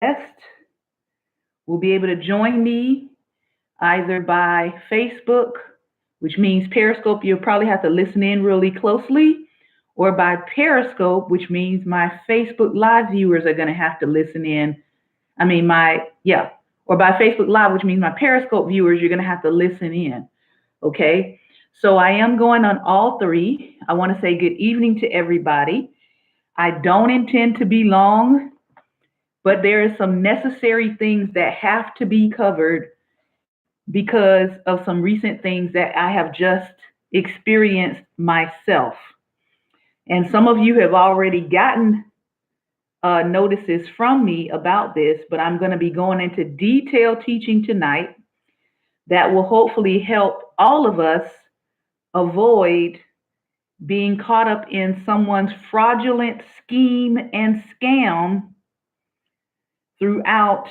will be able to join me either by Facebook, which means Periscope, you'll probably have to listen in really closely, or by Periscope, which means my Facebook Live viewers are going to have to listen in. Yeah, or by Facebook Live, which means my Periscope viewers, you're going to have to listen in. Okay. So I am going on all three. I want to say good evening to everybody. I don't intend to be long, but there are some necessary things that have to be covered because of some recent things that I have just experienced myself. And some of you have already gotten notices from me about this, but I'm going to be going into detailed teaching tonight that will hopefully help all of us avoid being caught up in someone's fraudulent scheme and scam throughout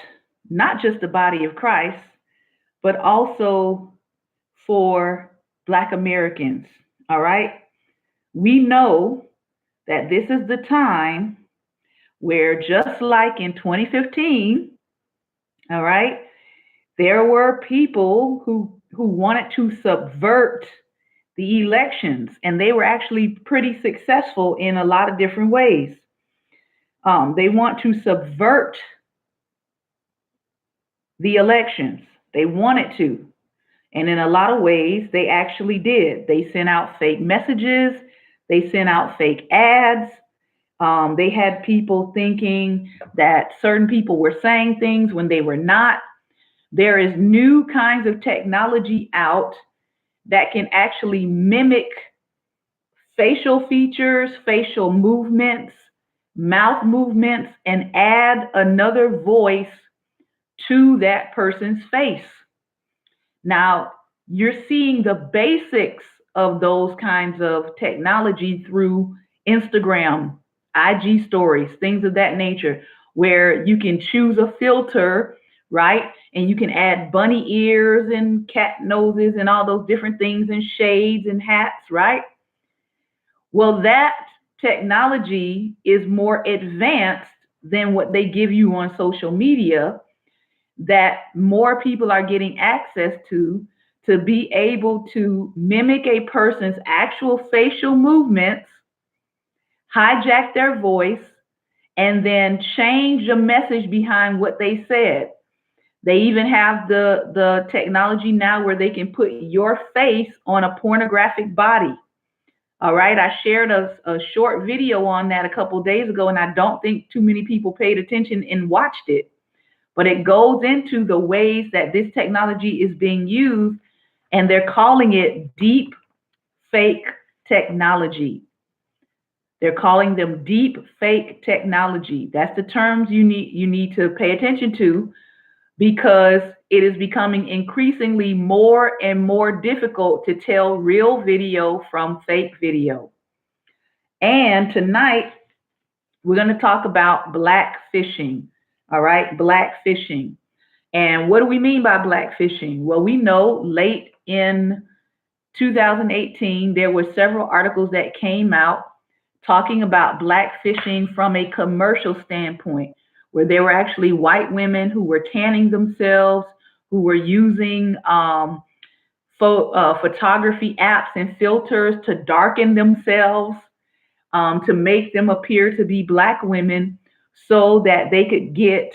not just the body of Christ, but also for Black Americans. All right. We know that this is the time where, just like in 2015, all right, there were people who wanted to subvert the elections, and they were actually pretty successful in a lot of different ways. They want to subvert the elections. They wanted to. And in a lot of ways, they actually did. They sent out fake messages, they sent out fake ads. They had people thinking that certain people were saying things when they were not. There is new kinds of technology out that can actually mimic facial features, facial movements, mouth movements, and add another voice to that person's face. Now, you're seeing the basics of those kinds of technology through Instagram, IG stories, things of that nature, where you can choose a filter, right? And you can add bunny ears and cat noses and all those different things and shades and hats, right? Well, that technology is more advanced than what they give you on social media, that more people are getting access to be able to mimic a person's actual facial movements, hijack their voice, and then change the message behind what they said. They even have the technology now where they can put your face on a pornographic body. All right, I shared a short video on that a couple of days ago, and I don't think too many people paid attention and watched it. But it goes into the ways that this technology is being used, and they're calling it deep fake technology. They're calling them deep fake technology. That's the terms you need to pay attention to, because it is becoming increasingly more and more difficult to tell real video from fake video. And tonight we're going to talk about black phishing. All right, black phishing. And what do we mean by black phishing? Well, we know late in 2018, there were several articles that came out talking about black phishing from a commercial standpoint, where there were actually white women who were tanning themselves, who were using photography apps and filters to darken themselves, to make them appear to be black women so that they could get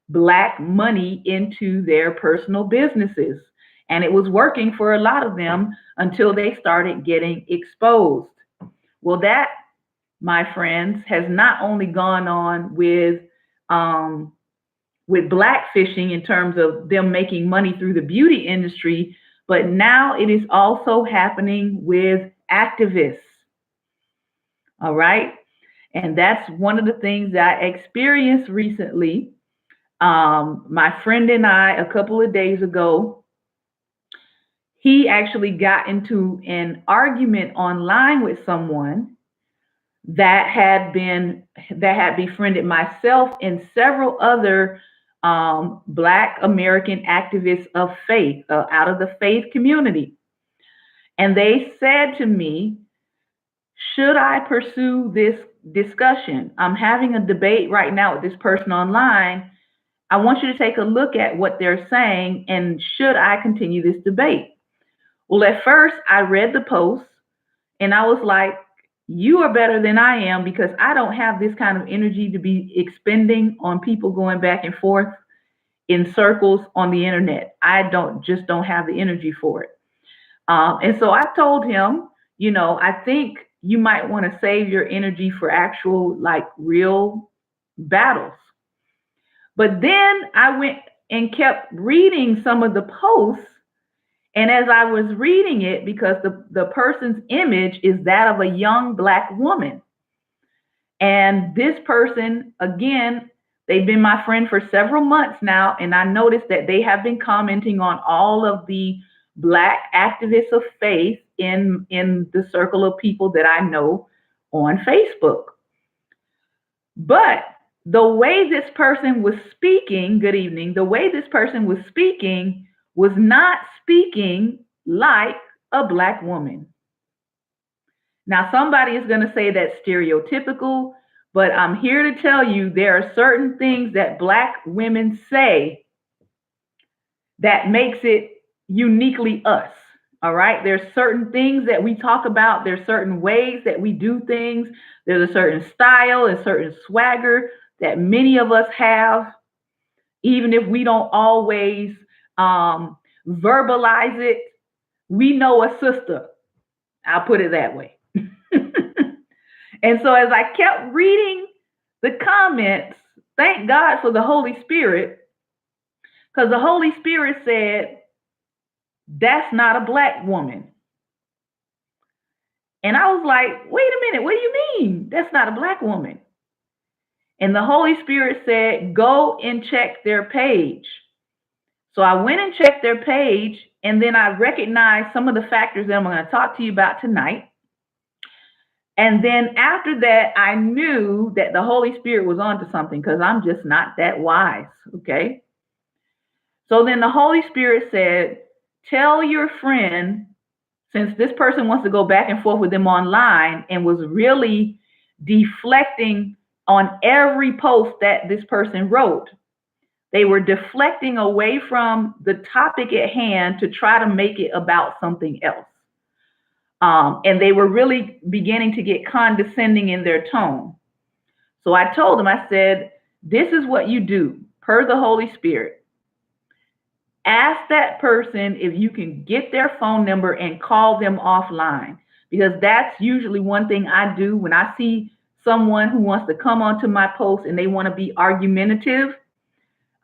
black money into their personal businesses. And it was working for a lot of them until they started getting exposed. Well, that, my friends, has not only gone on with black fishing in terms of them making money through the beauty industry, but now it is also happening with activists. All right. And that's one of the things that I experienced recently. My friend and I, a couple of days ago, he actually got into an argument online with someone that had befriended myself and several other Black American activists of faith, out of the faith community. And they said to me, should I pursue this discussion? I'm having a debate right now with this person online, I want you to take a look at what they're saying and should I continue this debate? Well, at first I read the post and I was like, you are better than I am because I don't have this kind of energy to be expending on people going back and forth in circles on the internet. I don't have the energy for it. And so I told him, I think you might want to save your energy for actual, like, real battles. But then I went and kept reading some of the posts. And as I was reading it, because the person's image is that of a young Black woman. And this person, again, they've been my friend for several months now. And I noticed that they have been commenting on all of the Black activists of faith in the circle of people that I know on Facebook. But the way this person was speaking, good evening, the way this person was speaking was not speaking like a Black woman. Now, somebody is going to say that's stereotypical, but I'm here to tell you there are certain things that Black women say that makes it uniquely us. All right. There's certain things that we talk about. There's certain ways that we do things. There's a certain style and certain swagger that many of us have, even if we don't always verbalize it. We know a sister. I'll put it that way. And so as I kept reading the comments, thank God for the Holy Spirit, because the Holy Spirit said, that's not a Black woman. And I was like, wait a minute, what do you mean? That's not a Black woman. And the Holy Spirit said, go and check their page. So I went and checked their page, and then I recognized some of the factors that I'm going to talk to you about tonight. And then after that, I knew that the Holy Spirit was onto something because I'm just not that wise, okay? So then the Holy Spirit said, tell your friend, since this person wants to go back and forth with them online and was really deflecting on every post that this person wrote, they were deflecting away from the topic at hand to try to make it about something else. And they were really beginning to get condescending in their tone. So I told them, I said, this is what you do per the Holy Spirit. Ask that person if you can get their phone number and call them offline, because that's usually one thing I do when I see someone who wants to come onto my post and they want to be argumentative.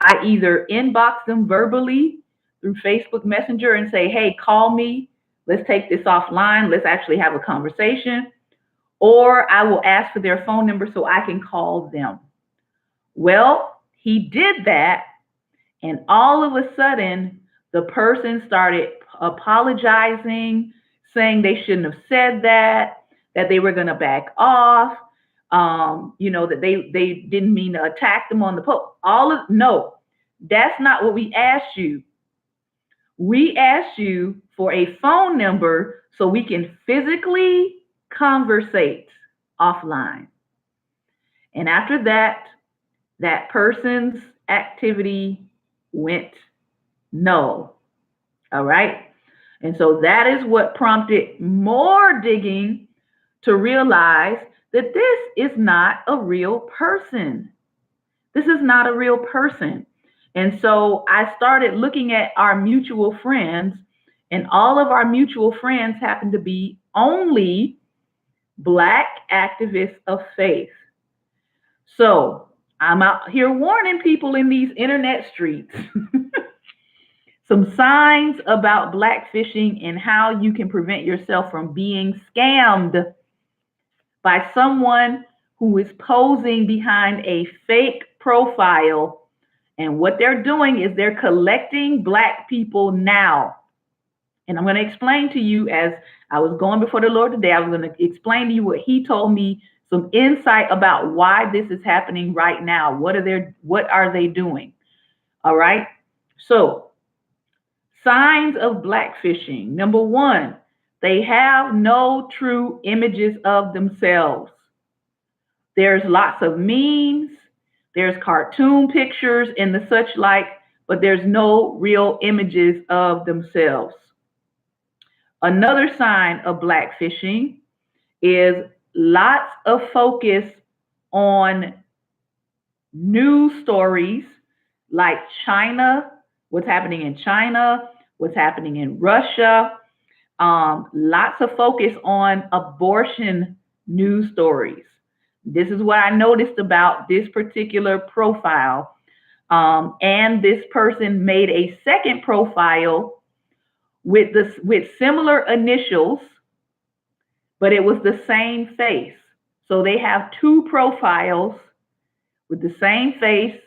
I either inbox them verbally through Facebook Messenger and say, hey, call me. Let's take this offline. Let's actually have a conversation. Or I will ask for their phone number so I can call them. Well, he did that. And all of a sudden, the person started apologizing, saying they shouldn't have said that they were going to back off, that they didn't mean to attack them on the post. No, that's not what we asked you. We asked you for a phone number so we can physically conversate offline. And after that, that person's activity went null. All right. And so that is what prompted more digging to realize that this is not a real person. This is not a real person. And so I started looking at our mutual friends, and all of our mutual friends happen to be only Black activists of faith. So I'm out here warning people in these internet streets. Some signs about Black phishing and how you can prevent yourself from being scammed by someone who is posing behind a fake profile. And what they're doing is they're collecting Black people now. And I'm going to explain to you, as I was going before the Lord today, I was going to explain to you what he told me, some insight about why this is happening right now. What are they doing? All right. So signs of Black phishing. Number one, they have no true images of themselves. There's lots of memes. There's cartoon pictures and the such like, but there's no real images of themselves. Another sign of black phishing is lots of focus on news stories like China, what's happening in China, what's happening in Russia. Lots of focus on abortion news stories. This is what I noticed about this particular profile. And this person made a second profile with similar initials, but it was the same face. So they have two profiles with the same face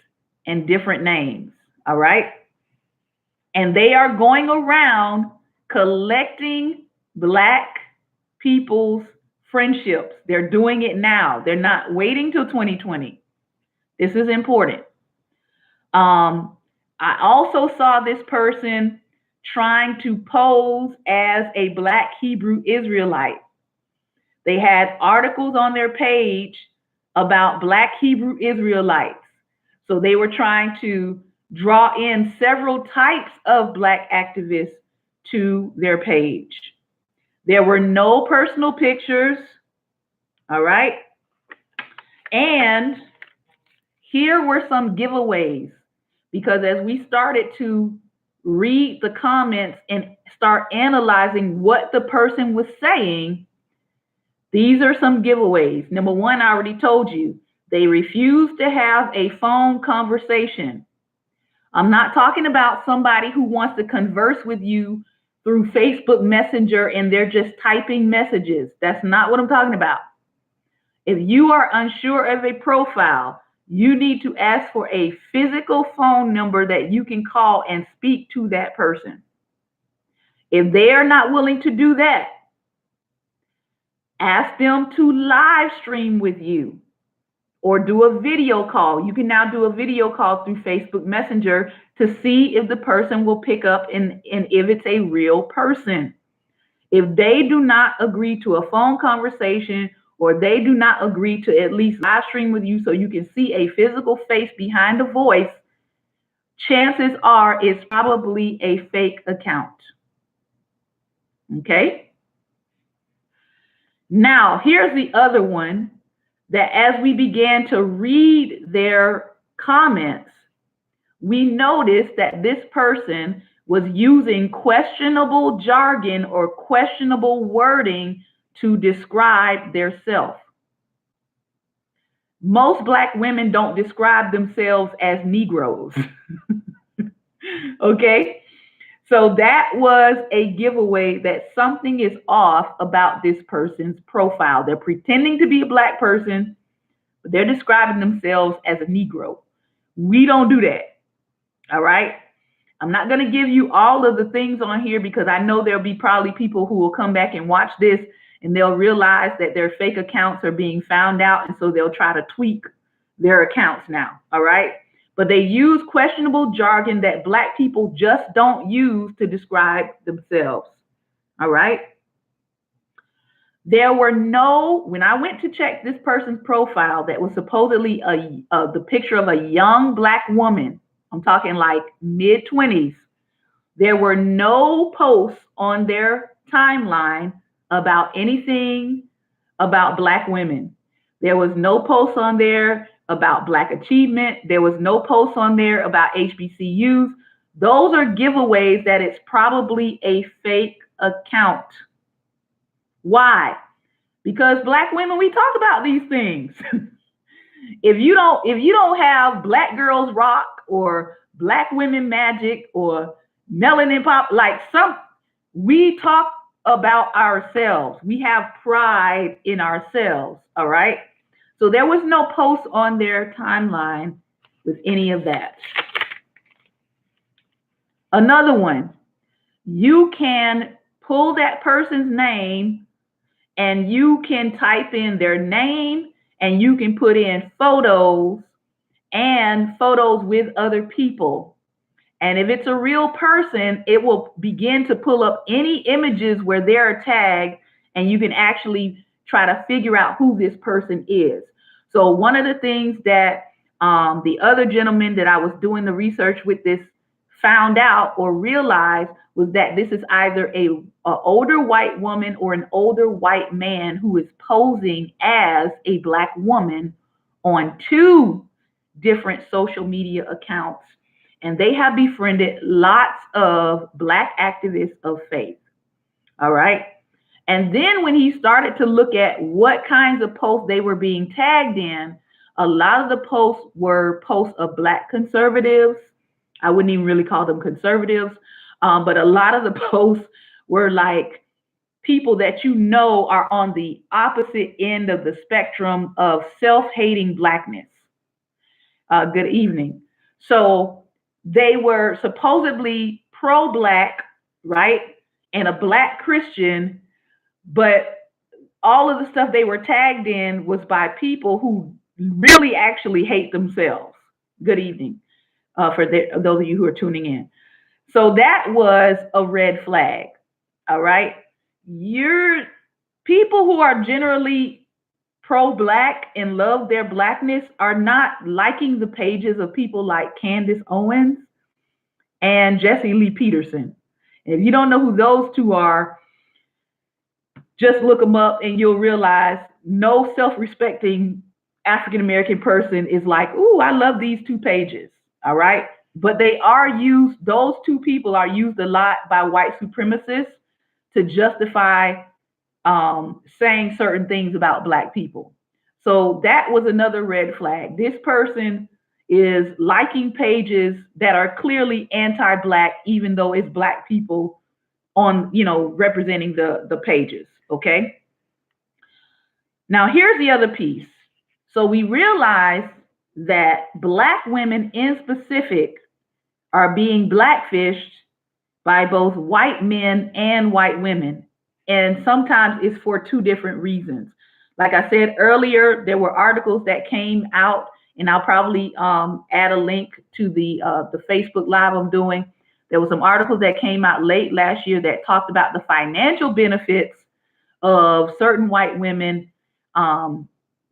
and different names. All right. And they are going around collecting black people's friendships. They're doing it now. They're not waiting till 2020. This is important. I also saw this person trying to pose as a black Hebrew Israelite. They had articles on their page about black Hebrew Israelites. So they were trying to draw in several types of black activists to their page. There were no personal pictures. All right. And here were some giveaways, because as we started to read the comments and start analyzing what the person was saying, these are some giveaways. Number one, I already told you, they refuse to have a phone conversation. I'm not talking about somebody who wants to converse with you through Facebook Messenger and they're just typing messages. That's not what I'm talking about. If you are unsure of a profile, you need to ask for a physical phone number that you can call and speak to that person. If they are not willing to do that, ask them to live stream with you or do a video call. You can now do a video call through Facebook Messenger to see if the person will pick up and if it's a real person. If they do not agree to a phone conversation, or they do not agree to at least live stream with you so you can see a physical face behind a voice, chances are it's probably a fake account. Okay? Now, here's the other one that as we began to read their comments, we noticed that this person was using questionable jargon or questionable wording to describe their self. Most black women don't describe themselves as Negroes. Okay? So that was a giveaway that something is off about this person's profile. They're pretending to be a black person, but they're describing themselves as a Negro. We don't do that. All right? I'm not going to give you all of the things on here because I know there'll be probably people who will come back and watch this and they'll realize that their fake accounts are being found out, and so they'll try to tweak their accounts now. All right? But they use questionable jargon that black people just don't use to describe themselves. All right? There were no, when I went to check this person's profile that was supposedly the picture of a young black woman, I'm talking like mid-20s, there were no posts on their timeline about anything about black women. There was no posts on there about black achievement. There was no posts on there about HBCUs. Those are giveaways that it's probably a fake account. Why? Because black women, we talk about these things. If you don't have Black Girls Rock or Black Women Magic or Melanin Pop, we talk about ourselves. We have pride in ourselves. All right. So there was no post on their timeline with any of that. Another one, you can pull that person's name and you can type in their name and you can put in photos and photos with other people. And if it's a real person, it will begin to pull up any images where they're tagged, and you can actually try to figure out who this person is. So one of the things that The other gentleman that I was doing the research with this found out or realized was that this is either a older white woman or an older white man who is posing as a black woman on two different social media accounts. And they have befriended lots of black activists of faith. All right. And then when he started to look at what kinds of posts they were being tagged in, a lot of the posts were posts of black conservatives. I wouldn't even really call them conservatives, but a lot of the posts were like people that you know are on the opposite end of the spectrum of self-hating blackness. Good evening. So they were supposedly pro-black, right? And a black Christian, but all of the stuff they were tagged in was by people who really actually hate themselves. Good evening, those of you who are tuning in. So that was a red flag. All right. You're people who are generally pro-black and love their blackness are not liking the pages of people like Candace Owens and Jesse Lee Peterson. And if you don't know who those two are, just look them up and you'll realize no self-respecting African American person is like, ooh, I love these two pages. All right. But they are used, those two people are used a lot by white supremacists to justify saying certain things about black people. So that was another red flag. This person is liking pages that are clearly anti-black, even though it's black people on, representing the pages. Okay. Now here's the other piece. So we realize that black women in specific are being blackfished by both white men and white women. And sometimes it's for two different reasons. Like I said earlier, there were articles that came out, and I'll probably add a link to the Facebook Live I'm doing. There were some articles that came out late last year that talked about the financial benefits of certain white women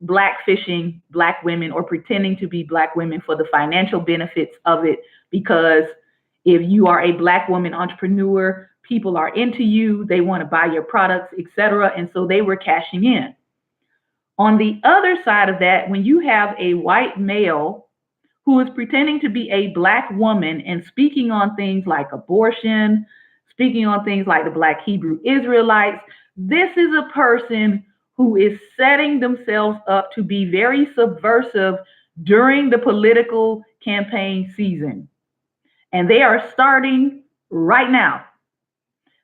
blackfishing black women or pretending to be black women for the financial benefits of it. Because if you are a black woman entrepreneur, people are into you, they want to buy your products, etc. And so they were cashing in. On the other side of that, when you have a white male who is pretending to be a black woman and speaking on things like abortion, speaking on things like the Black Hebrew Israelites, this is a person who is setting themselves up to be very subversive during the political campaign season. And they are starting right now.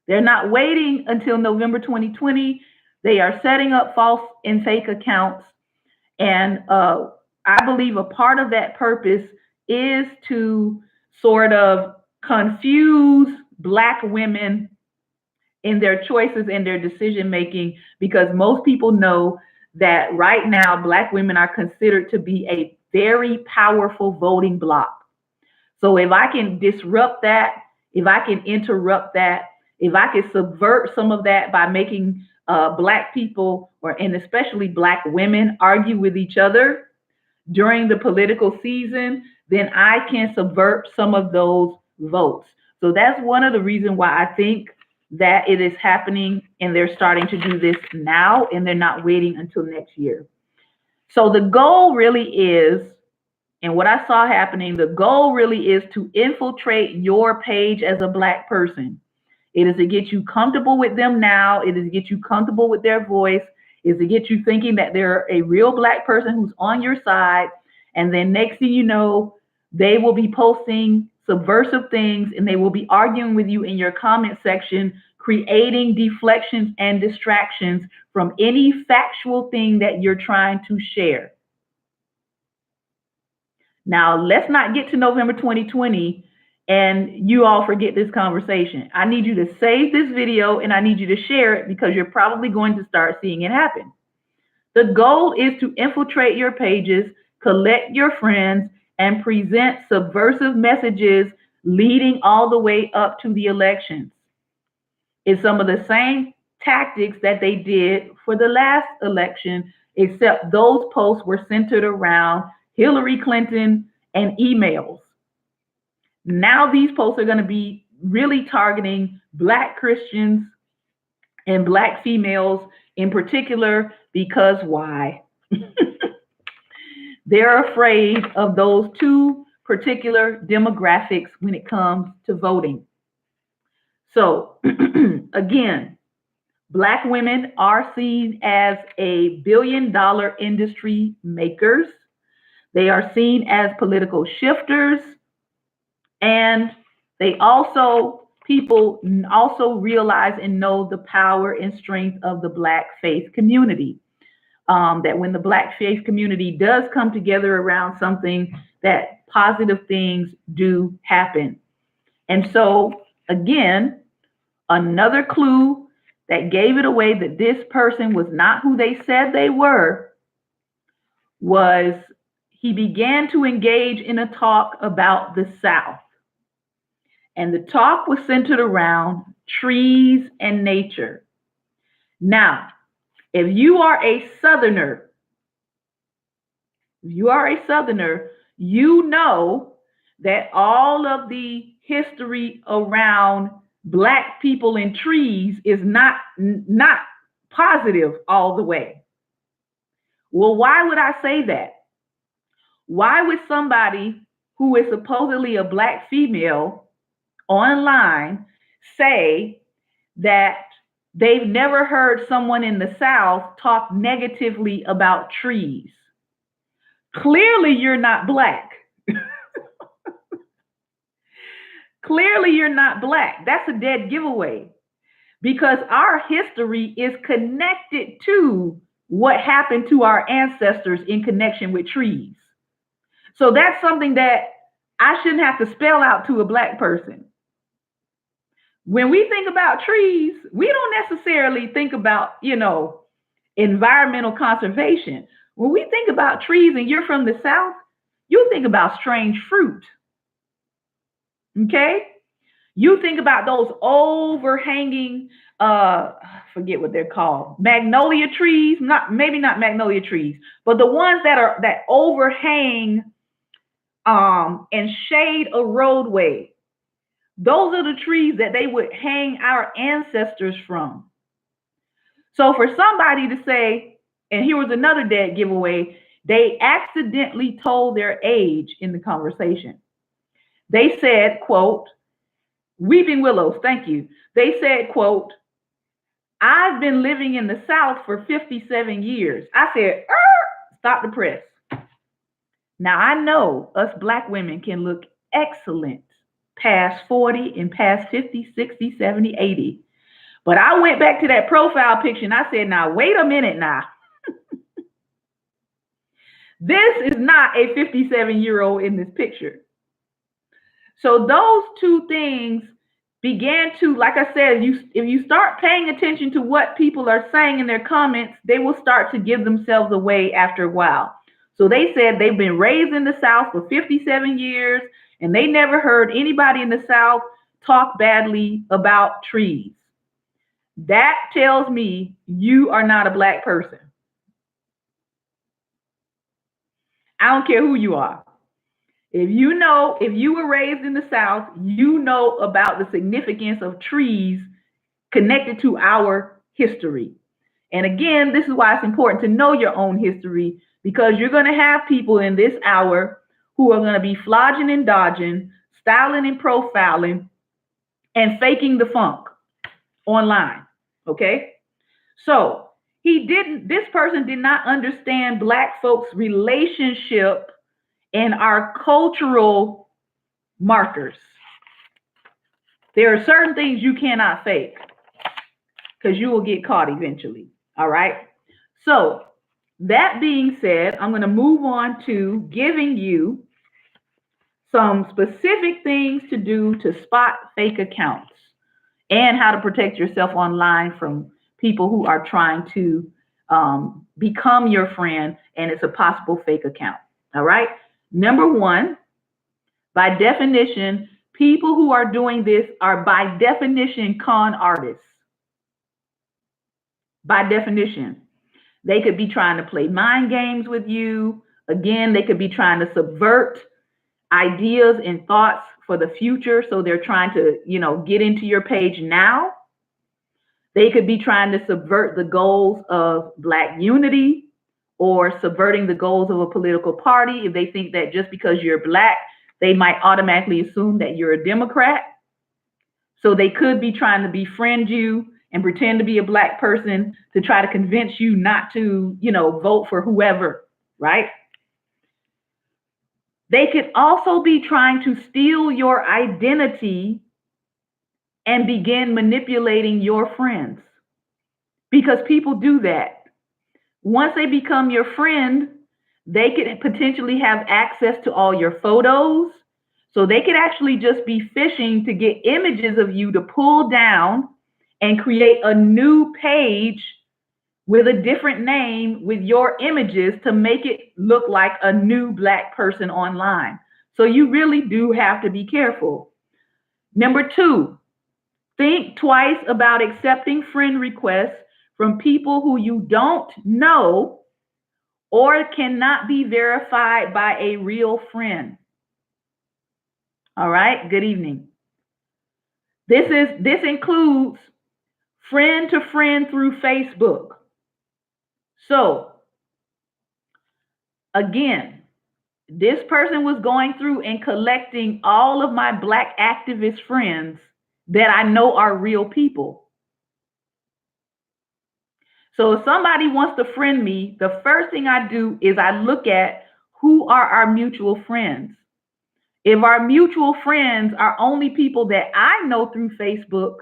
They're not waiting until November 2020. They are setting up false and fake accounts. And I believe a part of that purpose is to sort of confuse black women in their choices and their decision making, because most people know that right now black women are considered to be a very powerful voting bloc. So if I can disrupt that, if I can interrupt that, if I can subvert some of that by making black people and especially black women argue with each other during the political season, then I can subvert some of those votes. So that's one of the reasons why I think that it is happening, and they're starting to do this now, and they're not waiting until next year. So the goal really is, and what I saw happening, the goal really is to infiltrate your page as a black person. It is to get you comfortable with them now. It is to get you comfortable with their voice. It is to get you thinking that they're a real black person who's on your side. And then next thing you know, they will be posting subversive things and they will be arguing with you in your comment section, creating deflections and distractions from any factual thing that you're trying to share. Now, let's not get to November 2020 and you all forget this conversation. I need you to save this video and I need you to share it, because you're probably going to start seeing it happen. The goal is to infiltrate your pages, collect your friends, and present subversive messages leading all the way up to the elections. It's some of the same tactics that they did for the last election, except those posts were centered around Hillary Clinton, and emails. Now these posts are going to be really targeting Black Christians and Black females in particular, because why? They're afraid of those two particular demographics when it comes to voting. So, again, Black women are seen as a $1 billion industry makers. They are seen as political shifters, and people also realize and know the power and strength of the Black faith community. That when the Black faith community does come together around something, that positive things do happen. And so, again, another clue that gave it away that this person was not who they said they were was he began to engage in a talk about the South. And the talk was centered around trees and nature. Now, if you are a Southerner, you know that all of the history around Black people and trees is not positive all the way. Well, why would I say that? Why would somebody who is supposedly a Black female online say that they've never heard someone in the South talk negatively about trees? Clearly, you're not Black. Clearly, you're not Black. That's a dead giveaway, because our history is connected to what happened to our ancestors in connection with trees. So that's something that I shouldn't have to spell out to a Black person. When we think about trees, we don't necessarily think about, environmental conservation. When we think about trees and you're from the South, you think about strange fruit. Okay? You think about those overhanging, forget what they're called, magnolia trees, maybe not magnolia trees, but the ones that overhang and shade a roadway. Those are the trees that they would hang our ancestors from. So for somebody to say, and here was another dead giveaway, they accidentally told their age in the conversation. They said, quote, weeping willows, thank you. They said, quote, I've been living in the South for 57 years. I said, stop the press. Now I know us Black women can look excellent past 40 and past 50, 60, 70, 80. But I went back to that profile picture and I said, now, wait a minute now. This is not a 57-year-old in this picture. So those two things began to, like I said, if you start paying attention to what people are saying in their comments, they will start to give themselves away after a while. So they said they've been raised in the South for 57 years and they never heard anybody in the South talk badly about trees. That tells me you are not a Black person. I don't care who you are. If you were raised in the South, you know about the significance of trees connected to our history. And again, this is why it's important to know your own history, because you're going to have people in this hour who are going to be flogging and dodging, styling and profiling, and faking the funk online. Okay? So this person did not understand Black folks' relationship and our cultural markers. There are certain things you cannot fake because you will get caught eventually. All right. So that being said, I'm going to move on to giving you some specific things to do to spot fake accounts and how to protect yourself online from people who are trying to become your friend and it's a possible fake account. All right. Number one, by definition, people who are doing this are by definition con artists. By definition, they could be trying to play mind games with you, Again, they could be trying to subvert ideas and thoughts for the future. So they're trying to, get into your page now. They could be trying to subvert the goals of Black unity or subverting the goals of a political party. If they think that just because you're Black, they might automatically assume that you're a Democrat. So they could be trying to befriend you and pretend to be a Black person to try to convince you not to, vote for whoever, right? They could also be trying to steal your identity and begin manipulating your friends, because people do that. Once they become your friend, they could potentially have access to all your photos. So they could actually just be phishing to get images of you to pull down and create a new page with a different name with your images to make it look like a new Black person online. So you really do have to be careful. Number 2, think twice about accepting friend requests from people who you don't know or cannot be verified by a real friend. All right, good evening. This includes friend to friend through Facebook. So, again, this person was going through and collecting all of my Black activist friends that I know are real people. So if somebody wants to friend me, the first thing I do is I look at who are our mutual friends. If our mutual friends are only people that I know through Facebook,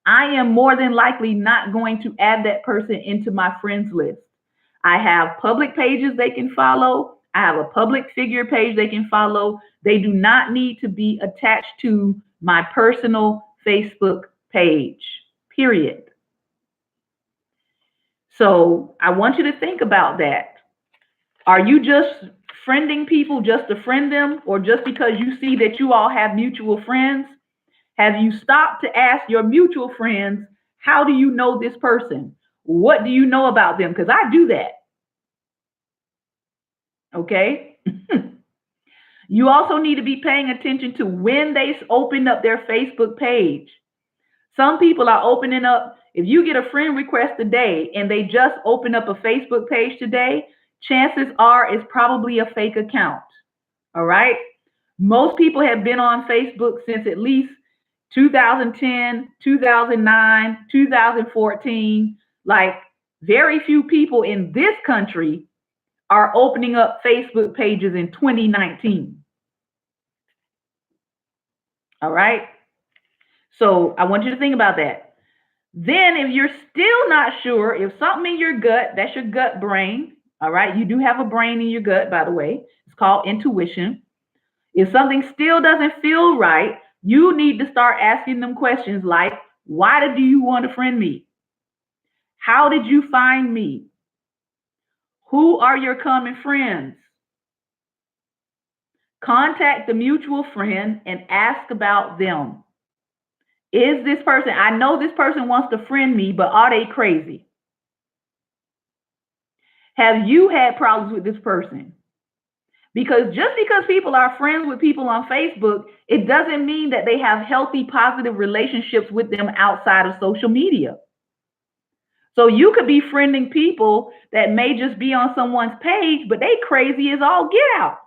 I am more than likely not going to add that person into my friends list. I have public pages they can follow. I have a public figure page they can follow. They do not need to be attached to my personal Facebook page, period. So I want you to think about that. Are you just friending people just to friend them, or just because you see that you all have mutual friends? Have you stopped to ask your mutual friends, how do you know this person? What do you know about them? Because I do that. Okay. You also need to be paying attention to when they open up their Facebook page. Some people are opening up, if you get a friend request today and they just open up a Facebook page today, chances are it's probably a fake account. All right. Most people have been on Facebook since at least 2010, 2009, 2014. Like, very few people in this country are opening up Facebook pages in 2019. All right. So I want you to think about that. Then if you're still not sure, if something in your gut, that's your gut brain. All right. You do have a brain in your gut, by the way. It's called intuition. If something still doesn't feel right, you need to start asking them questions like, why do you want to friend me? How did you find me? Who are your common friends? Contact the mutual friend and ask about them. Is this person, I know this person wants to friend me, but are they crazy? Have you had problems with this person? Because just because people are friends with people on Facebook, it doesn't mean that they have healthy, positive relationships with them outside of social media. So you could be friending people that may just be on someone's page, but they crazy as all get out.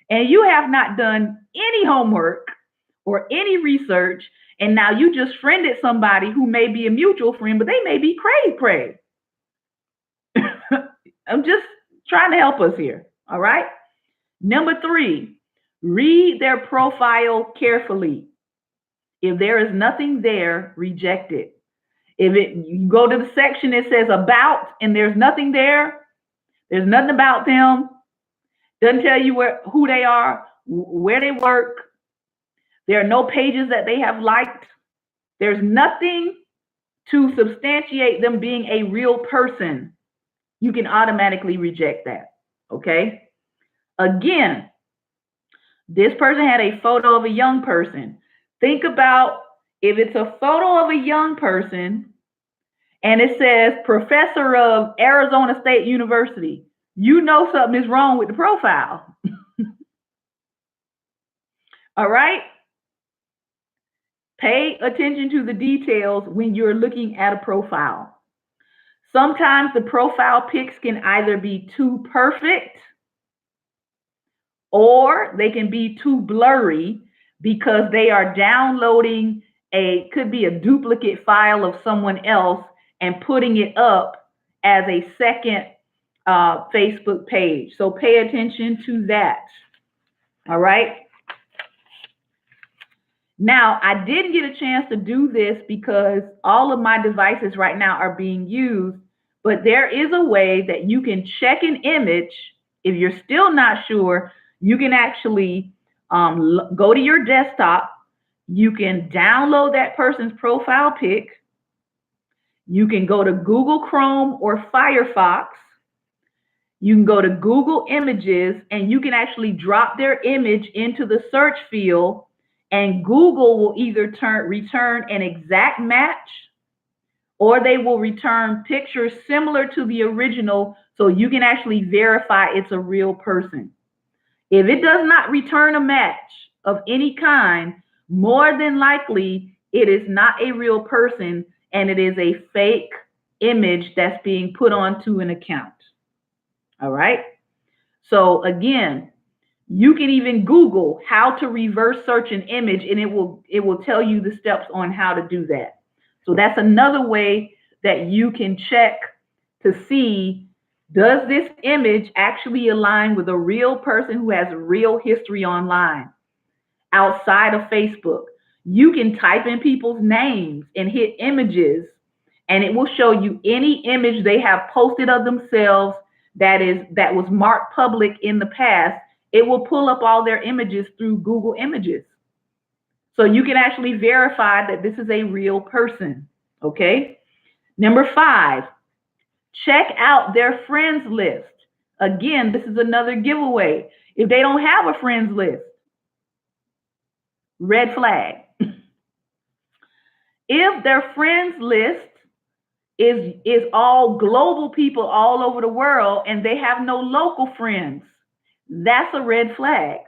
And you have not done any homework or any research, and now you just friended somebody who may be a mutual friend, but they may be cray. I'm just trying to help us here, all right? Number 3, read their profile carefully. If there is nothing there, reject it. If you go to the section that says about and there's nothing there, there's nothing about them, doesn't tell you who they are, where they work, there are no pages that they have liked, there's nothing to substantiate them being a real person, you can automatically reject that, okay? Again, this person had a photo of a young person. Think about if it's a photo of a young person and it says professor of Arizona State University, you know something is wrong with the profile. All right? Pay attention to the details when you're looking at a profile. Sometimes the profile pics can either be too perfect or they can be too blurry because they are downloading could be a duplicate file of someone else and putting it up as a second Facebook page. So pay attention to that. All right. Now, I didn't get a chance to do this because all of my devices right now are being used, but there is a way that you can check an image. If you're still not sure, you can actually go to your desktop. You can download that person's profile pic. You can go to Google Chrome or Firefox. You can go to Google Images and you can actually drop their image into the search field, and Google will either return an exact match or they will return pictures similar to the original so you can actually verify it's a real person. If it does not return a match of any kind, more than likely it is not a real person and it is a fake image that's being put onto an account. All right. So again, you can even Google how to reverse search an image and it will tell you the steps on how to do that. So that's another way that you can check to see, does this image actually align with a real person who has real history online outside of Facebook? You can type in people's names and hit images and it will show you any image they have posted of themselves that was marked public in the past. It will pull up all their images through Google Images. So you can actually verify that this is a real person. Okay. Number 5, check out their friends list. Again, this is another giveaway. If they don't have a friends list, red flag. If their friends list is all global people all over the world and they have no local friends, that's a red flag.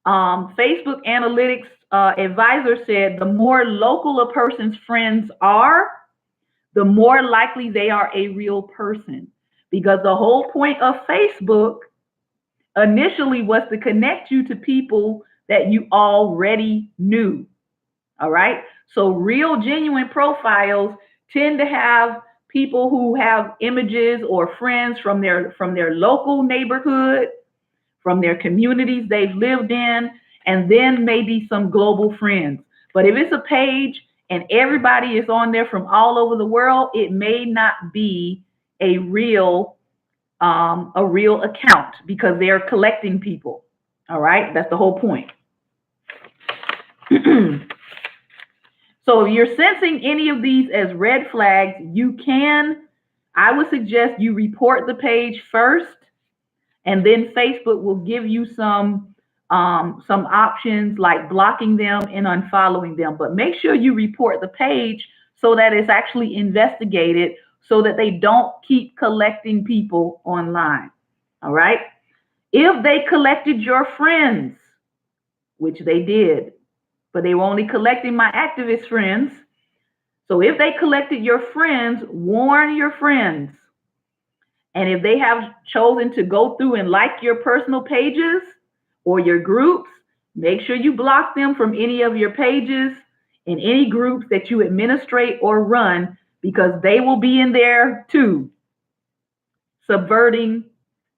Facebook Analytics advisor said the more local a person's friends are, the more likely they are a real person. Because the whole point of Facebook initially was to connect you to people that you already knew. All right. So real genuine profiles tend to have people who have images or friends from their local neighborhood, from their communities they've lived in, and then maybe some global friends. But if it's a page and everybody is on there from all over the world, it may not be a real account because they're collecting people. All right, that's the whole point. So if you're sensing any of these as red flags, I would suggest you report the page first, and then Facebook will give you some options like blocking them and unfollowing them. But make sure you report the page so that it's actually investigated so that they don't keep collecting people online. All right. If they collected your friends, which they did, but they were only collecting my activist friends. So if they collected your friends, warn your friends. And if they have chosen to go through and like your personal pages or your groups, make sure you block them from any of your pages and any groups that you administrate or run, because they will be in there too, subverting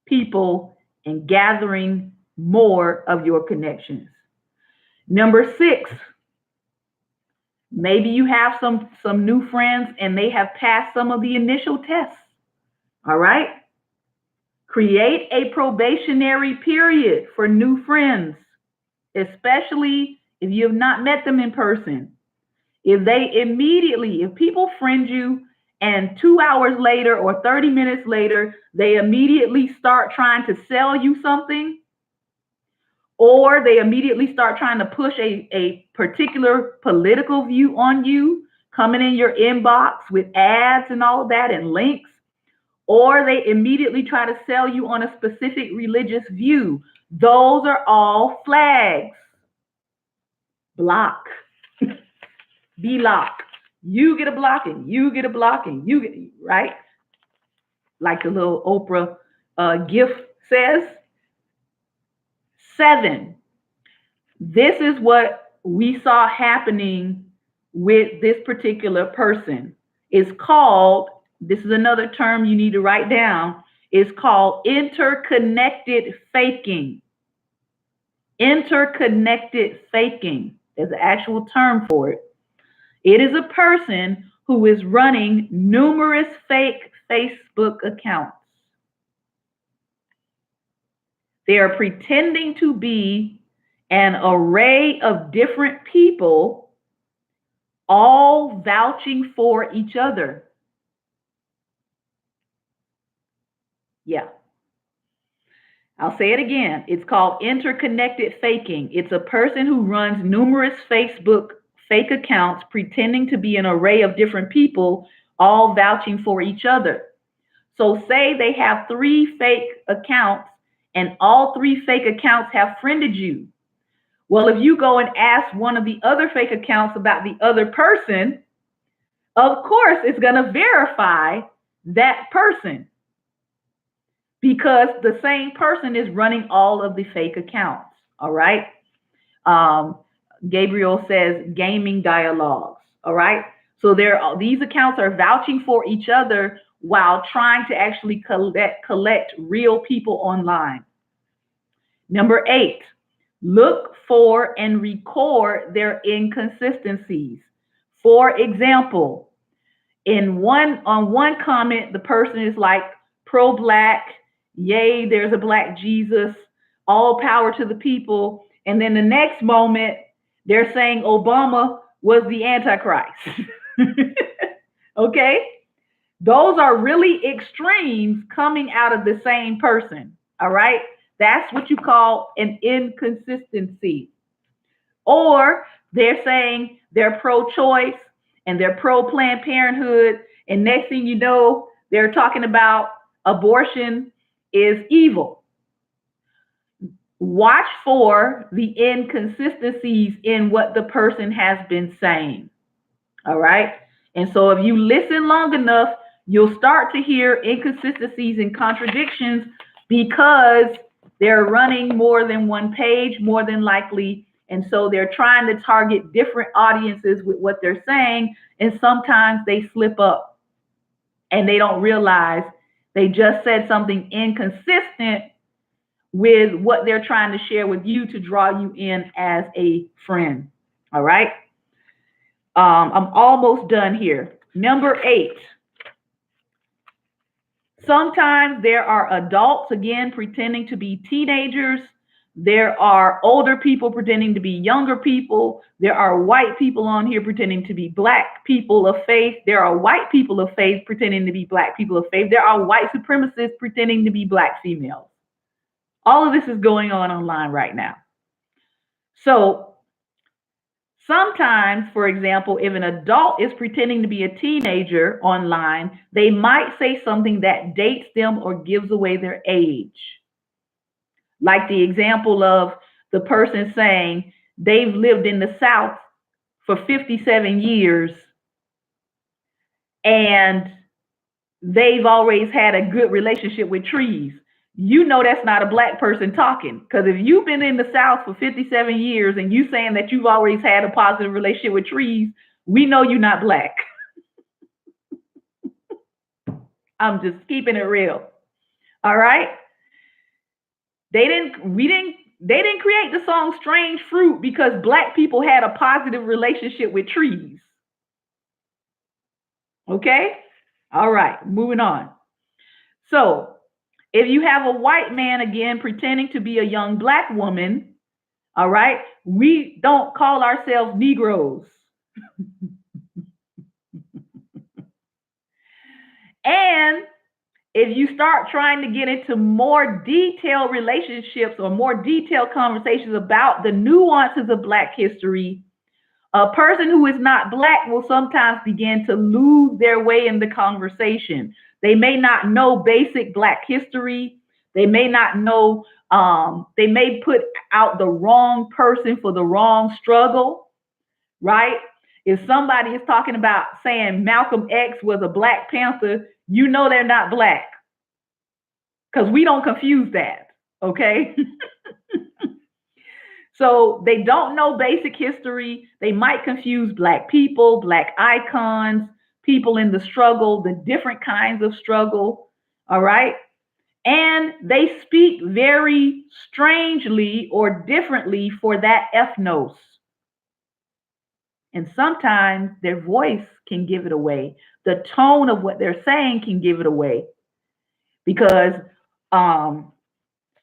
people and gathering more of your connections. Number 6, maybe you have some new friends and they have passed some of the initial tests. All right. Create a probationary period for new friends, especially if you have not met them in person. If people friend you and 2 hours later or 30 minutes later, they immediately start trying to sell you something, or they immediately start trying to push a particular political view on you, coming in your inbox with ads and all of that and links, or they immediately try to sell you on a specific religious view. Those are all flags. Block. Be locked. You get a blocking. You get a blocking. You get, right? Like the little Oprah gift says. 7. This is what we saw happening with this particular person. It's called, this is another term you need to write down, it's called interconnected faking. Interconnected faking. There's an actual term for it. It is a person who is running numerous fake Facebook accounts. They are pretending to be an array of different people, all vouching for each other. Yeah. I'll say it again. It's called interconnected faking. It's a person who runs numerous Facebook fake accounts pretending to be an array of different people, all vouching for each other. So say they have 3 fake accounts and all 3 fake accounts have friended you. Well, if you go and ask one of the other fake accounts about the other person, of course it's going to verify that person because the same person is running all of the fake accounts. All right. Gabriel says gaming dialogues. All right. So these accounts are vouching for each other while trying to actually collect real people online. Number 8, look for and record their inconsistencies. For example, on one comment, the person is like pro-black, yay, there's a black Jesus, all power to the people. And then the next moment, they're saying Obama was the Antichrist. Okay? Those are really extremes coming out of the same person. All right? That's what you call an inconsistency. Or they're saying they're pro-choice and they're pro-Planned Parenthood. And next thing you know, they're talking about abortion is evil. Watch for the inconsistencies in what the person has been saying. All right. And so if you listen long enough, you'll start to hear inconsistencies and contradictions because they're running more than one page, more than likely. And so they're trying to target different audiences with what they're saying. And sometimes they slip up and they don't realize they just said something inconsistent with what they're trying to share with you to draw you in as a friend. All right. I'm almost done here. Number 8. Sometimes there are adults, again, pretending to be teenagers. There are older people pretending to be younger people. There are white people on here pretending to be black people of faith. There are white people of faith pretending to be black people of faith. There are white supremacists pretending to be black females. All of this is going on online right now. So sometimes, for example, if an adult is pretending to be a teenager online, they might say something that dates them or gives away their age. Like the example of the person saying they've lived in the South for 57 years and they've always had a good relationship with trees. You know that's not a black person talking, because if you've been in the South for 57 years and you saying that you've always had a positive relationship with trees, we know you're not black. I'm just keeping it real. All right? They didn't create the song Strange Fruit because black people had a positive relationship with trees. Okay? All right, moving on. So, if you have a white man, again, pretending to be a young black woman, all right, we don't call ourselves Negroes. And if you start trying to get into more detailed relationships or more detailed conversations about the nuances of black history, A person who is not black will sometimes begin to lose their way in the conversation. They may not know basic black history. They may not know, they may put out the wrong person for the wrong struggle, right? If somebody is talking about saying Malcolm X was a Black Panther, you know they're not black because we don't confuse that, okay? So they don't know basic history. They might confuse black people, black icons, people in the struggle, the different kinds of struggle. All right. And they speak very strangely or differently for that ethnos. And sometimes their voice can give it away. The tone of what they're saying can give it away because um,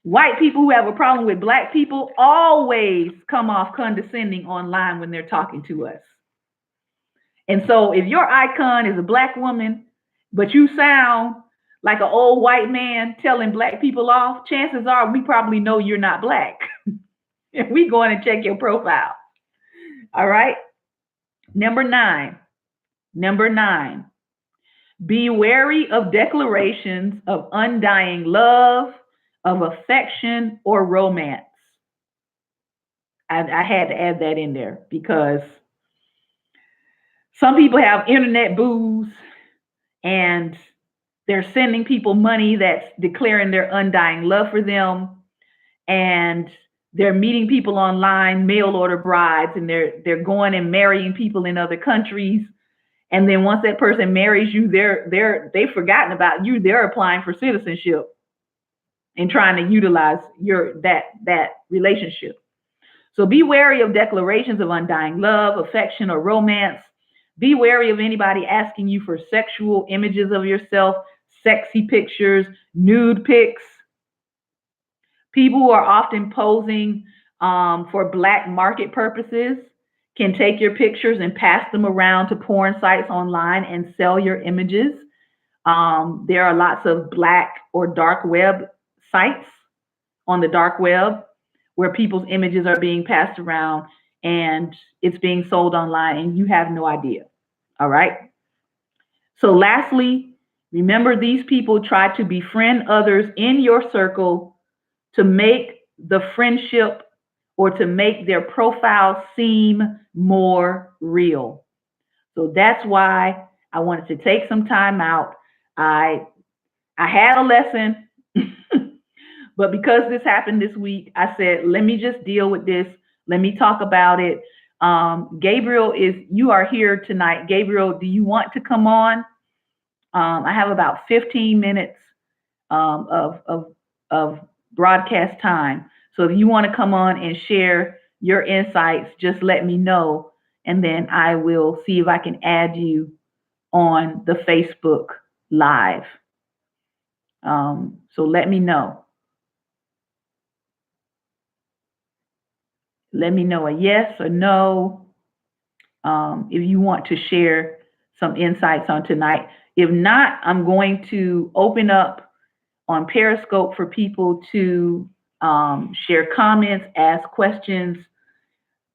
white people who have a problem with black people always come off condescending online when they're talking to us. And so if your icon is a black woman, but you sound like an old white man telling black people off, chances are we probably know you're not black. If we go in and check your profile. All right. Number nine. Number nine. Be wary of declarations of undying love, of affection, or romance. I had to add that in there because some people have internet boos and they're sending people money that's declaring their undying love for them. And they're meeting people online, mail order brides, and they're going and marrying people in other countries. And then once that person marries you, they've forgotten about you. They're applying for citizenship and trying to utilize that relationship. So be wary of declarations of undying love, affection, or romance. Be wary of anybody asking you for sexual images of yourself, sexy pictures, nude pics. People who are often posing for black market purposes can take your pictures and pass them around to porn sites online and sell your images. There are lots of black or dark web sites on the dark web where people's images are being passed around and it's being sold online and you have no idea. All right. So lastly, remember these people try to befriend others in your circle to make the friendship or to make their profile seem more real. So that's why I wanted to take some time out. I had a lesson, but because this happened this week, I said, let me just deal with this. Let me talk about it. Gabriel, you are here tonight. Gabriel, do you want to come on? I have about 15 minutes of broadcast time. So if you want to come on and share your insights, just let me know. And then I will see if I can add you on the Facebook Live. So let me know. Let me know a yes or no if you want to share some insights on tonight. If not, I'm going to open up on Periscope for people to share comments, ask questions.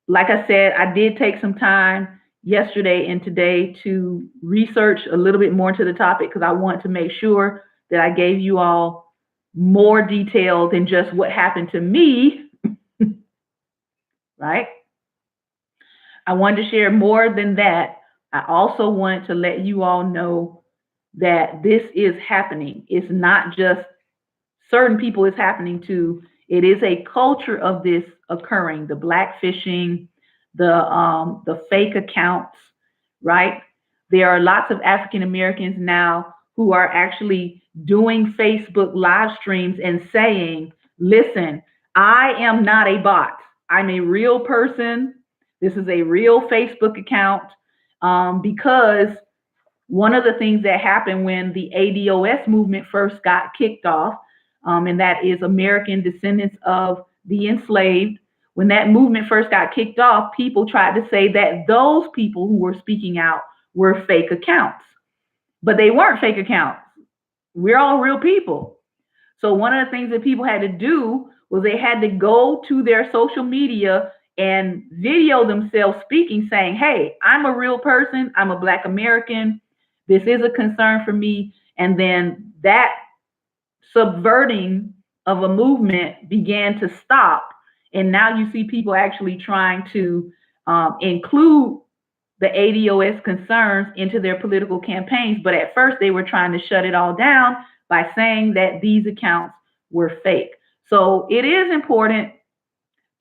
Like I said, I did take some time yesterday and today to research a little bit more into the topic because I want to make sure that I gave you all more detail than just what happened to me, right? I wanted to share more than that. I also want to let you all know that this is happening. It's not just certain people it's happening to. It is a culture of this occurring. The black phishing, the fake accounts, right? There are lots of African Americans now who are actually doing Facebook live streams and saying, listen, I am not a bot. I'm a real person. This is a real Facebook account because one of the things that happened when the ADOS movement first got kicked off, and that is American Descendants of the Enslaved, when that movement first got kicked off, people tried to say that those people who were speaking out were fake accounts. But they weren't fake accounts. We're all real people. So one of the things that people had to do was they had to go to their social media and video themselves speaking, saying, hey, I'm a real person. I'm a Black American. This is a concern for me. And then that subverting of a movement began to stop. And now you see people actually trying to include the ADOS concerns into their political campaigns. But at first, they were trying to shut it all down by saying that these accounts were fake. So it is important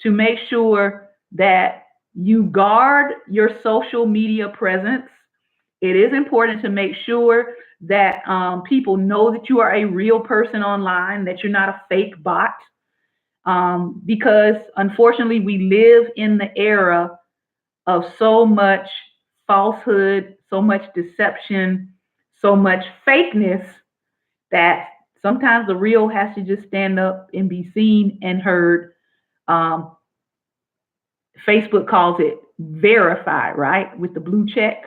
to make sure that you guard your social media presence. It is important to make sure that people know that you are a real person online, that you're not a fake bot, because unfortunately, we live in the era of so much falsehood, so much deception, so much fakeness that sometimes the real has to just stand up and be seen and heard. Um, Facebook calls it verify, right? With the blue check,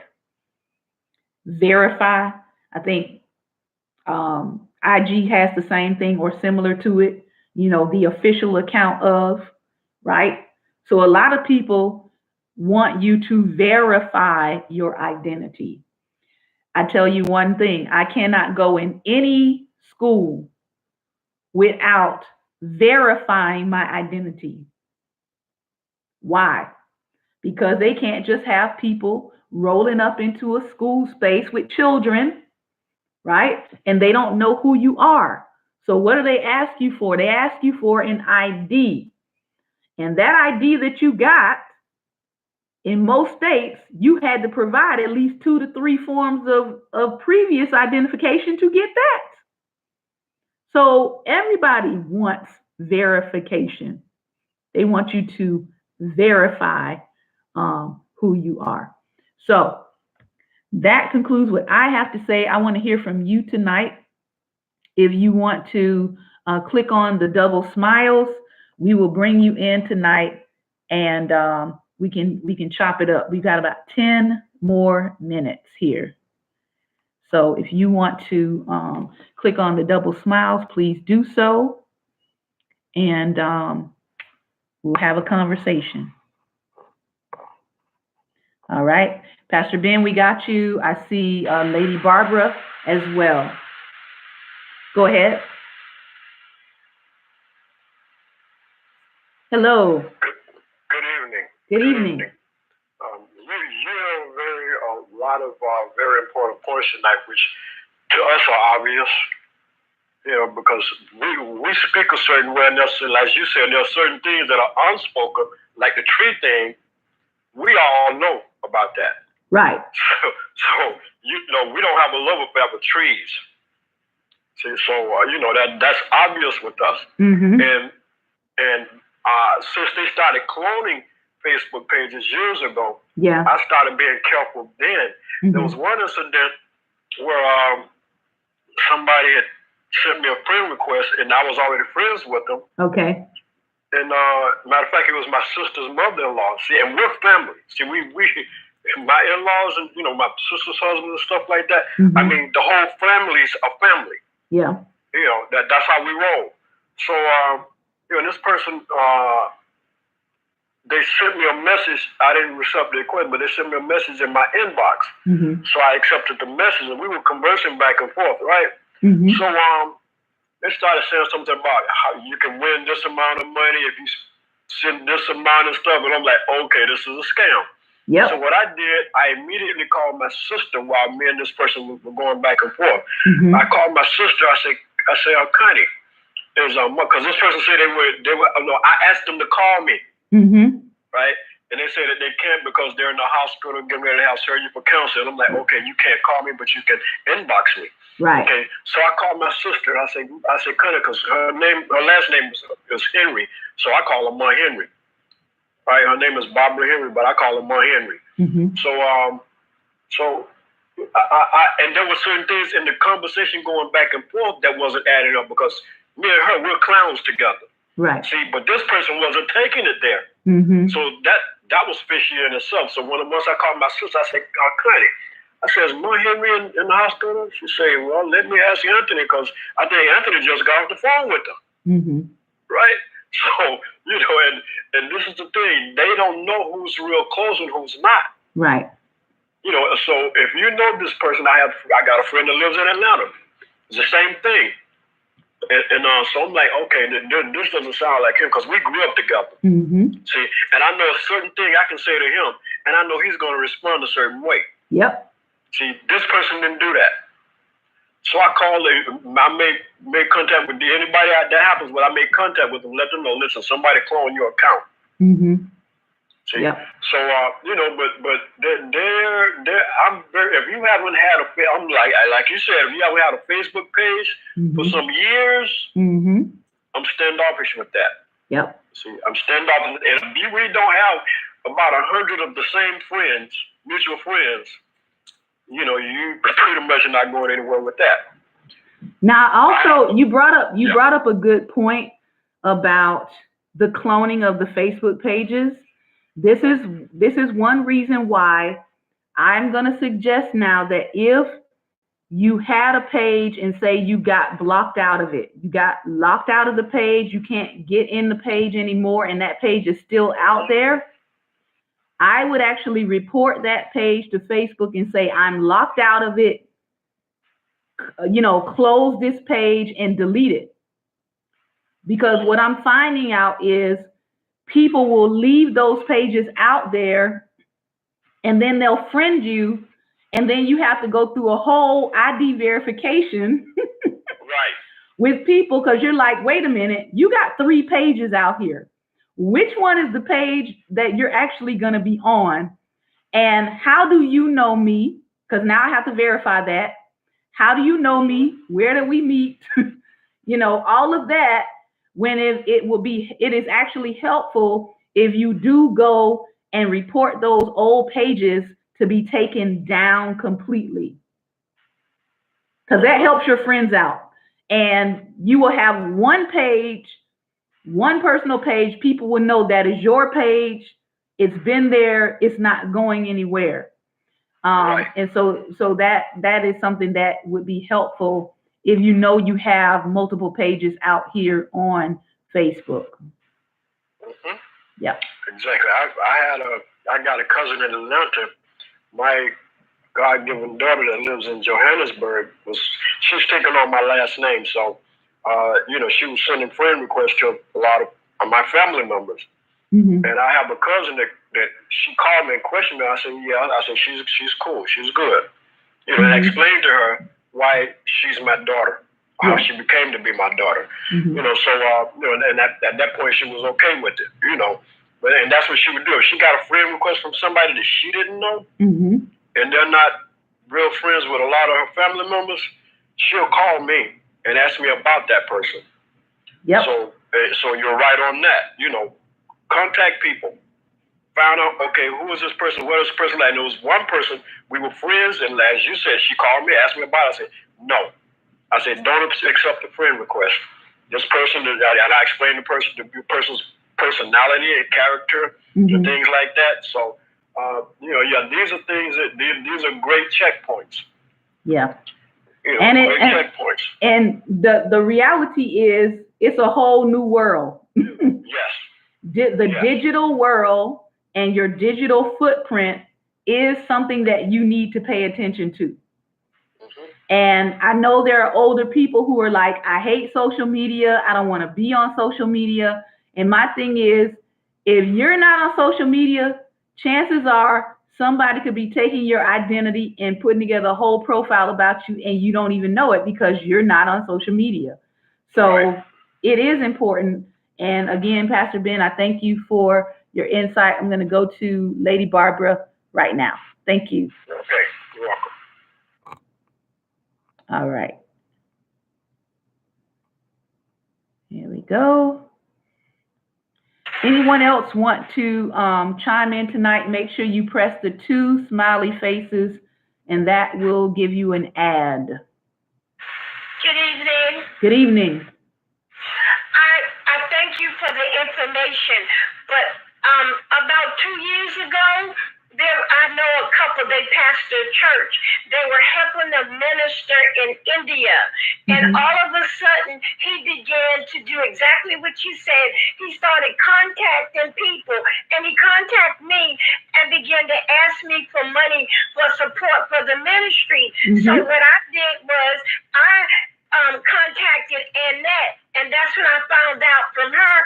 verify. I think IG has the same thing or similar to it, the official account of, right? So a lot of people want you to verify your identity. I tell you one thing, I cannot go in any school without verifying my identity. Why? Because they can't just have people rolling up into a school space with children, right? And they don't know who you are. So what do they ask you for? They ask you for an ID. And that ID that you got, in most states, you had to provide at least 2 to 3 forms of previous identification to get that. So everybody wants verification. They want you to verify who you are. So that concludes what I have to say. I want to hear from you tonight. If you want to click on the double smiles, we will bring you in tonight, and we can chop it up. We've got about 10 more minutes here. So if you want to click on the double smiles, please do so, and we'll have a conversation. All right. Pastor Ben, we got you. I see Lady Barbara as well. Go ahead. Hello. Good evening. Good evening. You have a lot of very important points tonight, which to us are obvious. Because we speak a certain way, and as you said, there are certain things that are unspoken, like the tree thing. We all know about that. Right. So we don't have a love affair for trees. See, so that's obvious with us. Mm-hmm. And since they started cloning Facebook pages years ago, yeah, I started being careful then. Mm-hmm. There was one incident where somebody had sent me a friend request, and I was already friends with them. Okay. And matter of fact, it was my sister's mother-in-law. See, and we're family. See, we my in-laws and my sister's husband and stuff like that. Mm-hmm. I mean, the whole family's a family. Yeah. That's how we roll. So this person, they sent me a message. I didn't accept the request, but they sent me a message in my inbox. Mm-hmm. So I accepted the message, and we were conversing back and forth, right? Mm-hmm. So they started saying something about how you can win this amount of money if you send this amount of stuff, and I'm like, okay, this is a scam. Yep. So what I did, I immediately called my sister while me and this person were going back and forth. Mm-hmm. I called my sister. I said, Connie, because this person said they were. No, I asked them to call me. Mm-hmm. Right? And they say that they can't because they're in the hospital getting ready to have surgery for cancer. And I'm like, okay, you can't call me, but you can inbox me. Right. Okay. So I called my sister. I said, Connie, because her last name is Henry. So I call her Ma Henry. Right? Her name is Barbara Henry, but I call her Ma Henry. Mm-hmm. So and there were certain things in the conversation going back and forth that wasn't adding up because me and her, we're clowns together. Right. See, but this person wasn't taking it there. Mm-hmm. So that was fishy in itself. So once I called my sister, I said, Connie, I said, is Ma Henry in the hospital? She said, well, let me ask Anthony because I think Anthony just got off the phone with her. Mm-hmm. Right? So, and this is the thing, they don't know who's real close and who's not. Right. So if you know this person, I got a friend that lives in Atlanta. It's the same thing. And so I'm like, okay, this doesn't sound like him because we grew up together. See, and I know a certain thing I can say to him, and I know he's going to respond a certain way. Yep. See, this person didn't do that. So I called, I made contact with anybody that happens, but I made contact with them, let them know, listen, somebody cloned your account. See, yep. So but I'm very. If you haven't had I'm like you said, if you haven't had a Facebook page for some years, I'm standoffish with that. Yep. See, I'm standoffish, and if you really don't have about 100 of the same friends, mutual friends, you pretty much not going anywhere with that. Now, also, you brought up a good point about the cloning of the Facebook pages. This is one reason why I'm going to suggest now that if you had a page and say you got blocked out of it, you got locked out of the page, you can't get in the page anymore, and that page is still out there, I would actually report that page to Facebook and say, I'm locked out of it, close this page and delete it. Because what I'm finding out is people will leave those pages out there and then they'll friend you, and then you have to go through a whole ID verification right. with people, because you're like, wait a minute, you got 3 pages out here. Which one is the page that you're actually going to be on? And how do you know me? Because now I have to verify that. How do you know me? Where do we meet? All of that, when it is actually helpful if you do go and report those old pages to be taken down completely. Because that helps your friends out. And you will have one page, one personal page. People will know that is your page. It's been there. It's not going anywhere. Right. And so that is something that would be helpful if you have multiple pages out here on Facebook. Yeah. Exactly. I got a cousin in Atlanta. My God-given daughter that lives in Johannesburg she's taking on my last name, so she was sending friend requests to a lot of my family members. And I have a cousin that she called me and questioned me. I said, she's cool, she's good. And I explained to her why she's my daughter, how she became to be my daughter. And at that point she was okay with it, and that's what she would do. If she got a friend request from somebody that she didn't know, and they're not real friends with a lot of her family members, she'll call me and ask me about that person. Yep. So you're right on that. Contact people. Found out, okay, who is this person? What is this person like? And there was one person, we were friends, and as you said, she called me, asked me about it. I said, no. I said, don't accept the friend request. This person, and I explained the person's personality and character, and things like that. So, these are things these are great checkpoints. Yeah. Great checkpoints. And the reality is, it's a whole new world. Yes. The digital world and your digital footprint is something that you need to pay attention to. And I know there are older people who are like, I hate social media. I don't want to be on social media. And my thing is, if you're not on social media, chances are somebody could be taking your identity and putting together a whole profile about you, and you don't even know it because you're not on social media. So it is important. And again, Pastor Ben, I thank you for your insight. I'm going to go to Lady Barbara right now. Thank you. Okay, you're welcome. All right. Here we go. Anyone else want to chime in tonight? Make sure you press the 2 smiley faces, and that will give you an ad. Good evening. Good evening. I thank you for the information, but about 2 years ago, I know a couple, they pastored a church. They were helping a minister in India. And all of a sudden, he began to do exactly what you said. He started contacting people, and he contacted me and began to ask me for money for support for the ministry. So what I did was I contacted Annette, and that's when I found out from her.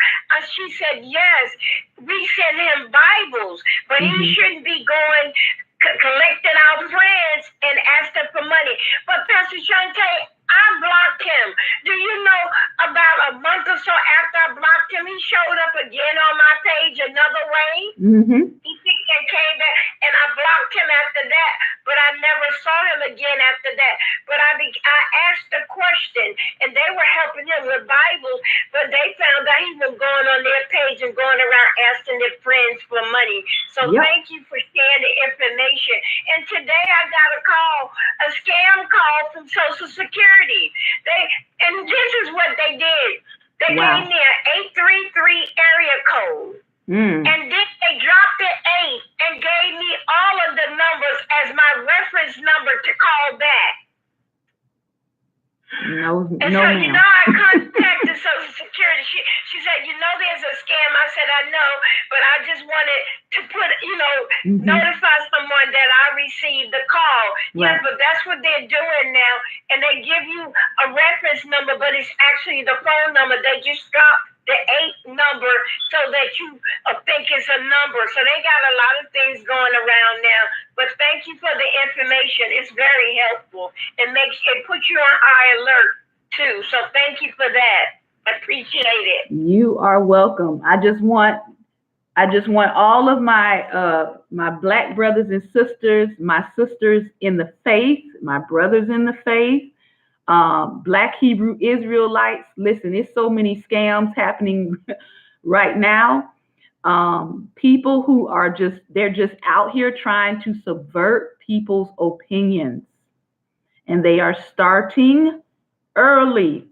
She said, yes, we send him Bibles, but he shouldn't be going collecting our friends and asking for money. But Pastor Shante, I blocked him. Do you know about a month or so after I blocked him, he showed up again on my page another way? He came back, and I blocked him after that, but I never saw him again after that. But I asked a question, and they were helping him with Bibles, but they found out he was going on their page and going around asking their friends for money. So thank you for sharing the information. And today I got a scam call from Social Security. And this is what they did. They gave me an 833 area code. And then they dropped the 8 and gave me all of the numbers as my reference number to call back. No, and so, you know, I contacted Social Security. She said, you know, there's a scam. I said, I know, but I just wanted to put, you know, notify someone that I received the call. Right. Yeah, but that's what they're doing now. And they give you a reference number, but it's actually the phone number. They just dropped the 8 number so that you think it's a number. So they got a lot of things going around now. But thank you for the information. It's very helpful. It puts you on high alert too. So thank you for that. I appreciate it. You are welcome. I just want all of my my Black brothers and sisters, my sisters in the faith, my brothers in the faith, Black Hebrew Israelites. Listen, there's so many scams happening right now. People who are they're just out here trying to subvert people's opinions. And they are starting early.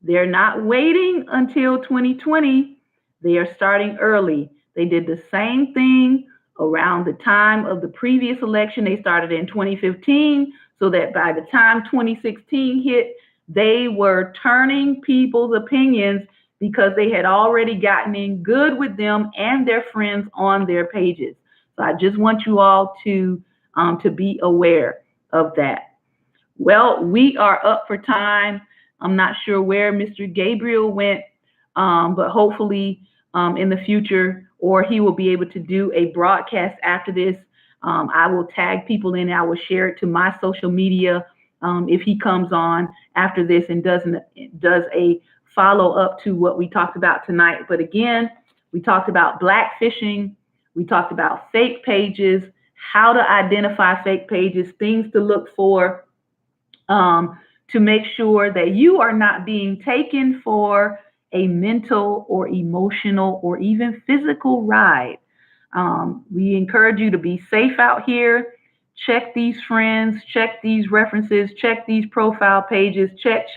They're not waiting until 2020. They are starting early. They did the same thing around the time of the previous election. They started in 2015, so that by the time 2016 hit, they were turning people's opinions because they had already gotten in good with them and their friends on their pages. So I just want you all to be aware of that. Well, we are up for time. I'm not sure where Mr. Gabriel went, but hopefully in the future, or he will be able to do a broadcast after this. I will tag people in. I will share it to my social media if he comes on after this and does a follow up to what we talked about tonight. But again, we talked about black phishing. We talked about fake pages, how to identify fake pages, things to look for to make sure that you are not being taken for a mental or emotional or even physical ride. We encourage you to be safe out here. Check these friends, check these references, check these profile pages, check.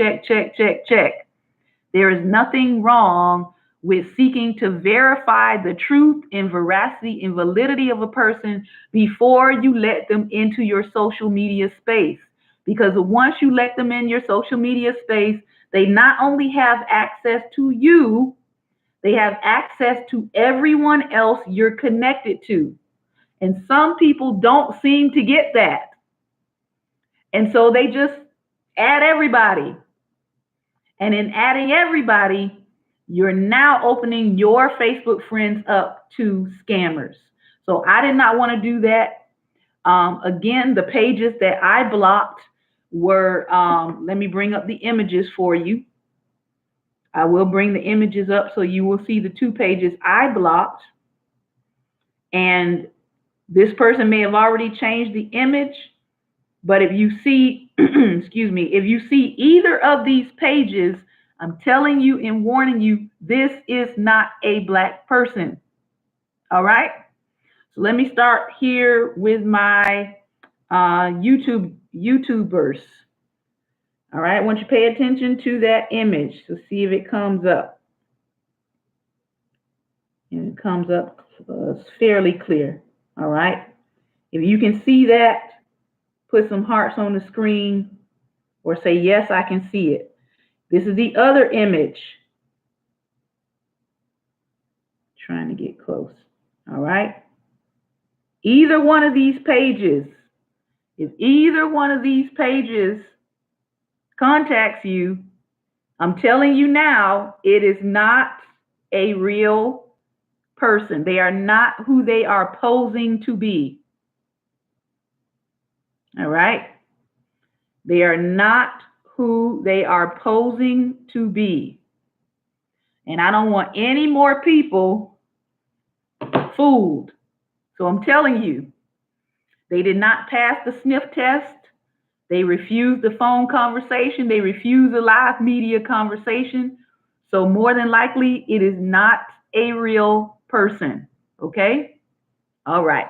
There is nothing wrong with seeking to verify the truth and veracity and validity of a person before you let them into your social media space. Because once you let them in your social media space, they not only have access to you, they have access to everyone else you're connected to. And some people don't seem to get that. And so they just add everybody. And in adding everybody, you're now opening your Facebook friends up to scammers. So I did not want to do that. Again, the pages that I blocked were, let me bring up the images for you. I will bring the images up so you will see the 2 pages I blocked. And this person may have already changed the image, but if you see, excuse me, if you see either of these pages, I'm telling you and warning you, this is not a black person. All right. So let me start here with my YouTubers. All right. I want you to pay attention to that image to see if it comes up. And it comes up fairly clear. All right. If you can see that, put some hearts on the screen or say, yes, I can see it. This is the other image. Trying to get close. All right. Either one of these pages, if either one of these pages contacts you, I'm telling you now, it is not a real person. They are not who they are posing to be. All right? They are not who they are posing to be. And I don't want any more people fooled. So I'm telling you, they did not pass the sniff test. They refused the phone conversation. They refused the live media conversation. So more than likely, it is not a real person. Okay? All right.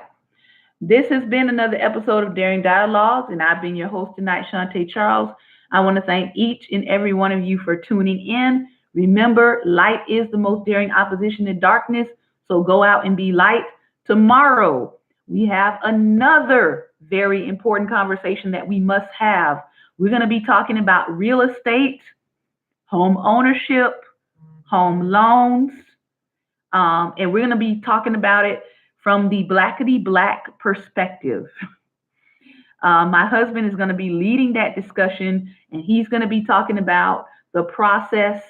This has been another episode of Daring Dialogues, and I've been your host tonight, Shantae Charles. I want to thank each and every one of you for tuning in. Remember, light is the most daring opposition to darkness, so go out and be light. Tomorrow, we have another very important conversation that we must have. We're going to be talking about real estate, home ownership, home loans, and we're going to be talking about it from the blackity black perspective. My husband is going to be leading that discussion, and he's going to be talking about the process,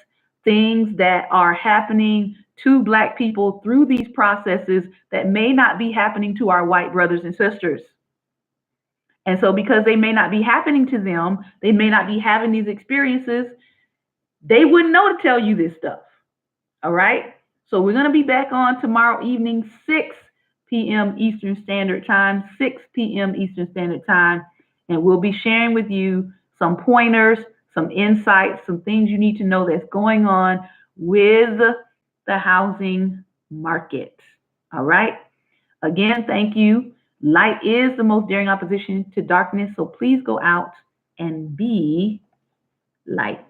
things that are happening to Black people through these processes that may not be happening to our white brothers and sisters. And so because they may not be happening to them, they may not be having these experiences, they wouldn't know to tell you this stuff. All right? So we're going to be back on tomorrow evening, 6 p.m. Eastern Standard Time, 6 p.m. Eastern Standard Time, and we'll be sharing with you some pointers, some insights, some things you need to know that's going on with the housing market. All right? Again, thank you. Light is the most daring opposition to darkness, so please go out and be light.